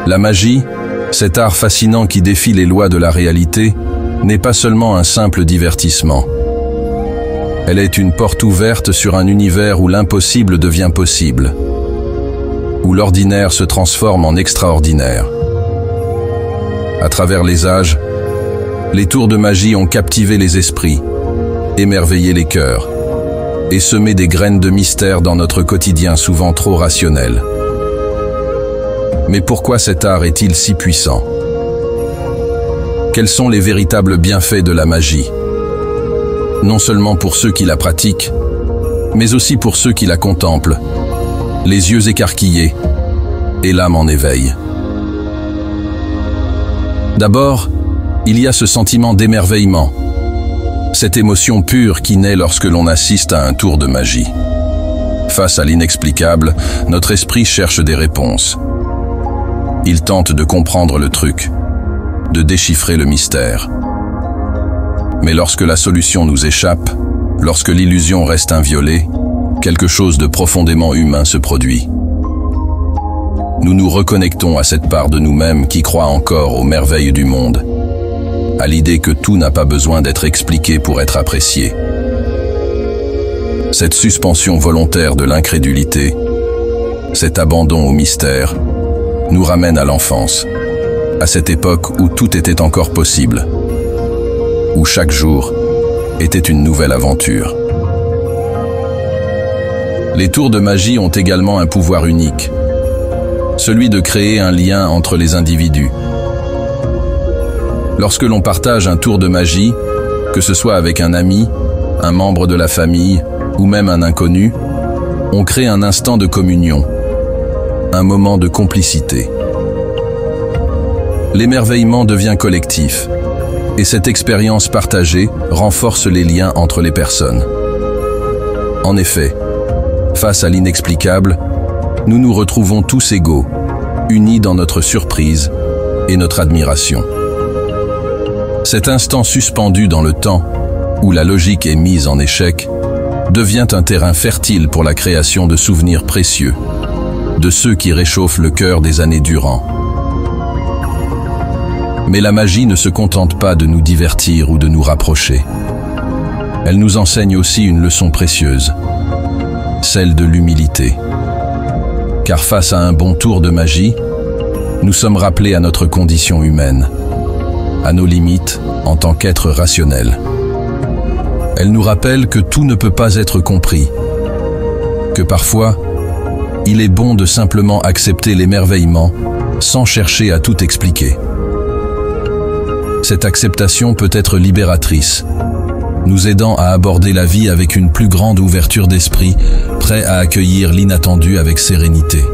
La magie, cet art fascinant qui défie les lois de la réalité, n'est pas seulement un simple divertissement. Elle est une porte ouverte sur un univers où l'impossible devient possible, où l'ordinaire se transforme en extraordinaire. À travers les âges, les tours de magie ont captivé les esprits, émerveillé les cœurs, et semé des graines de mystère dans notre quotidien souvent trop rationnel. Mais pourquoi cet art est-il si puissant? Quels sont les véritables bienfaits de la magie? Non seulement pour ceux qui la pratiquent, mais aussi pour ceux qui la contemplent, les yeux écarquillés et l'âme en éveil. D'abord, il y a ce sentiment d'émerveillement, cette émotion pure qui naît lorsque l'on assiste à un tour de magie. Face à l'inexplicable, notre esprit cherche des réponses. Il tente de comprendre le truc, de déchiffrer le mystère. Mais lorsque la solution nous échappe, lorsque l'illusion reste inviolée, quelque chose de profondément humain se produit. Nous nous reconnectons à cette part de nous-mêmes qui croit encore aux merveilles du monde, à l'idée que tout n'a pas besoin d'être expliqué pour être apprécié. Cette suspension volontaire de l'incrédulité, cet abandon au mystère, nous ramène à l'enfance, à cette époque où tout était encore possible, où chaque jour était une nouvelle aventure. Les tours de magie ont également un pouvoir unique, celui de créer un lien entre les individus. Lorsque l'on partage un tour de magie, que ce soit avec un ami, un membre de la famille ou même un inconnu, on crée un instant de communion, un moment de complicité. L'émerveillement devient collectif, et cette expérience partagée renforce les liens entre les personnes. En effet, face à l'inexplicable, nous nous retrouvons tous égaux, unis dans notre surprise et notre admiration. Cet instant suspendu dans le temps, où la logique est mise en échec, devient un terrain fertile pour la création de souvenirs précieux, de ceux qui réchauffent le cœur des années durant. Mais la magie ne se contente pas de nous divertir ou de nous rapprocher. Elle nous enseigne aussi une leçon précieuse, celle de l'humilité. Car face à un bon tour de magie, nous sommes rappelés à notre condition humaine, à nos limites en tant qu'êtres rationnels. Elle nous rappelle que tout ne peut pas être compris, que parfois, il est bon de simplement accepter l'émerveillement sans chercher à tout expliquer. Cette acceptation peut être libératrice, nous aidant à aborder la vie avec une plus grande ouverture d'esprit, prêt à accueillir l'inattendu avec sérénité.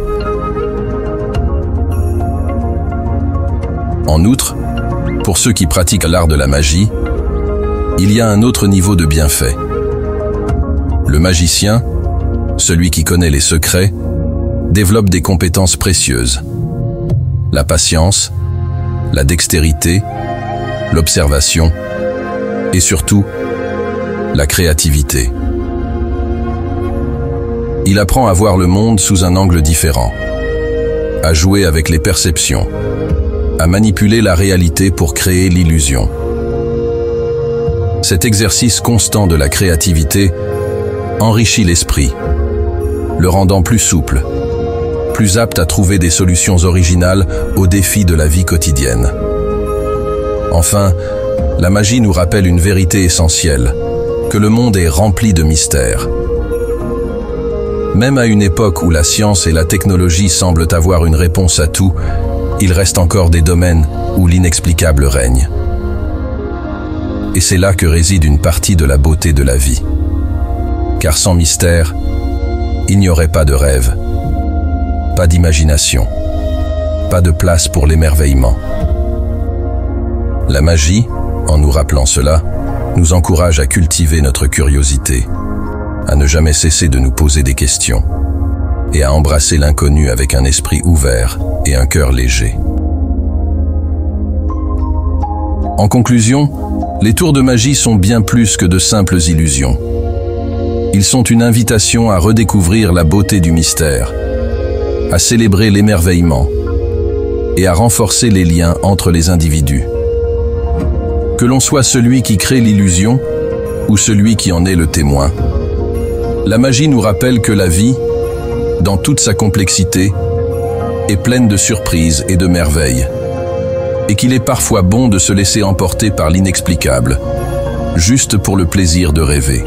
En outre, pour ceux qui pratiquent l'art de la magie, il y a un autre niveau de bienfait. Le magicien, celui qui connaît les secrets, développe des compétences précieuses. La patience, la dextérité, l'observation et surtout, la créativité. Il apprend à voir le monde sous un angle différent, à jouer avec les perceptions, à manipuler la réalité pour créer l'illusion. Cet exercice constant de la créativité enrichit l'esprit, le rendant plus souple, plus apte à trouver des solutions originales aux défis de la vie quotidienne. Enfin, la magie nous rappelle une vérité essentielle, que le monde est rempli de mystères. Même à une époque où la science et la technologie semblent avoir une réponse à tout, il reste encore des domaines où l'inexplicable règne. Et c'est là que réside une partie de la beauté de la vie. Car sans mystère, il n'y aurait pas de rêve, pas d'imagination, pas de place pour l'émerveillement. La magie, en nous rappelant cela, nous encourage à cultiver notre curiosité, à ne jamais cesser de nous poser des questions et à embrasser l'inconnu avec un esprit ouvert et un cœur léger. En conclusion, les tours de magie sont bien plus que de simples illusions. Ils sont une invitation à redécouvrir la beauté du mystère, à célébrer l'émerveillement et à renforcer les liens entre les individus. Que l'on soit celui qui crée l'illusion ou celui qui en est le témoin, la magie nous rappelle que la vie, dans toute sa complexité, est pleine de surprises et de merveilles, et qu'il est parfois bon de se laisser emporter par l'inexplicable, juste pour le plaisir de rêver.